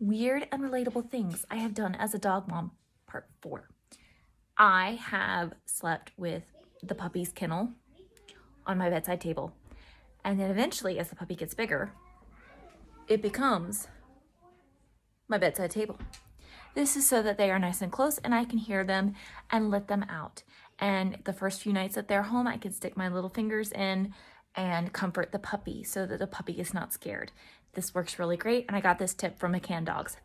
Weird and relatable things I have done as a dog mom, part 4. I have slept with the puppy's kennel on my bedside table. And then eventually, as the puppy gets bigger, it becomes my bedside table. This is so that they are nice and close and I can hear them and let them out. And the first few nights that they're home, I can stick my little fingers in and comfort the puppy so that the puppy is not scared. This works really great, and I got this tip from McCann Dogs.